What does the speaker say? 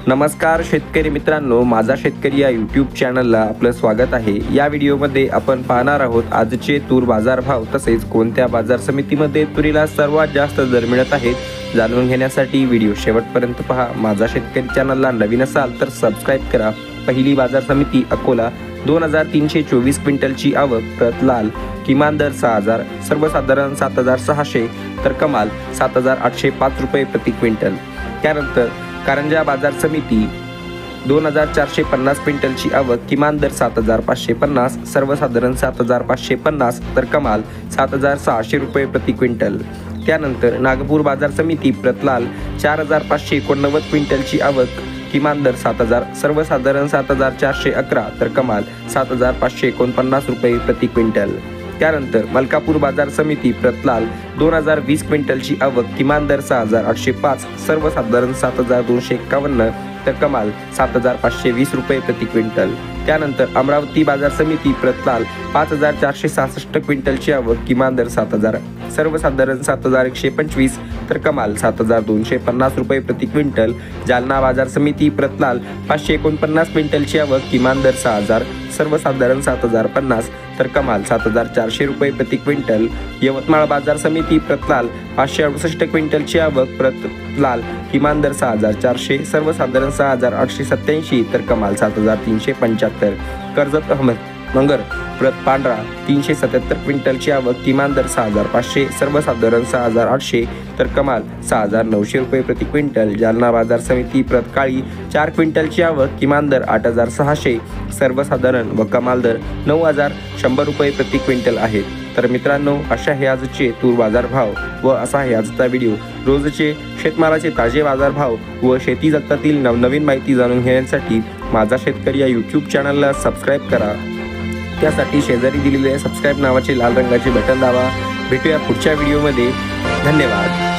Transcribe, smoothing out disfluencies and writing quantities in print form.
नमस्कार शेतकरी मित्रांनो, माझा शेतकरी या यूट्यूब चॅनलला आपलं स्वागत आहे। या व्हिडिओमध्ये आपण पाहणार आहोत आजचे तूर बाजार भाव, तसेच कोणत्या बाजार समितीमध्ये तुरीला सर्वात जास्त दर मिळत आहेत जाणून घेण्यासाठी व्हिडिओ शेवटपर्यंत पहा। माझा शेतकरी चॅनलला नवीन असाल तर सबस्क्राइब करा। पहिली बाजार समिती अकोला 2324 क्विंटलची आवक, प्रत लाल किमान दर 6000, सर्वसाधारण 7600 तर कमाल 7805 रुपये प्रति क्विंटल। त्यानंतर कारंजा बाजार समिती 2450 क्विंटलची आवक, किमान दर 7550, सर्वसाधारण 7550 तर कमाल 7600 रुपये प्रति क्विंटल। त्यानंतर नागपूर बाजार समिती प्रतलाल 4589 क्विंटलची आवक, किमान दर 7000, सर्वसाधारण 7411 तर कमाल 7549 रुपये प्रति क्विंटल। त्यानंतर मलकापूर बाजार समिती प्रतलाल 2020 क्विंटलची आवक, किमान दर 6805, सर्वसाधारण 7251 तर कमाल 7520 रुपये प्रति क्विंटल। त्यानंतर अमरावती बाजार समिती प्रतलाल 5466 क्विंटलची आवक, किमान दर 7000, सर्वसाधारण 7125 तर कमाल 7250 रुपये प्रति क्विंटल। जालना बाजार समिती प्रतलाल 549 क्विंटलची आवक, किमान दर 6000, सर्वसाधारण 7050 तर कमाल 7400 रुपये प्रति क्विंटल। यवतमाळ बाजार समिती प्रतलाल 568 क्विंटलची आवक, प्रतलाल किमान दर 6400, सर्वसाधारण 6887 तर कमाल 7375। कर्जत अहमदनगर प्रत पांढरा 377 क्विंटलची आवक, किमान दर 6500, सर्वसाधारण 6800 तर कमाल 6900 रुपये प्रति क्विंटल। जालना बाजार समिती प्रत काळी 4 क्विंटलची आवक, किमान दर 8600, सर्वसाधारण व कमाल दर 9100 रुपये प्रति क्विंटल आहे। तर मित्रांनो, अशा हे आजचे तूर बाजार भाव व असा आहे आजचा व्हिडिओ। रोजचे शेतमालाचे ताजे बाजार भाव व शेती जगतातील नवनवीन माहिती जाणून घेण्यासाठी माझा शेतकरी या यूट्यूब चॅनलला सबस्क्राइब करा। त्यासाठी शेजारी दिलेले सबस्क्राइब नावाचे लाल रंगाचे बटन दाबा। भेटूया पुढच्या व्हिडिओमध्ये। धन्यवाद।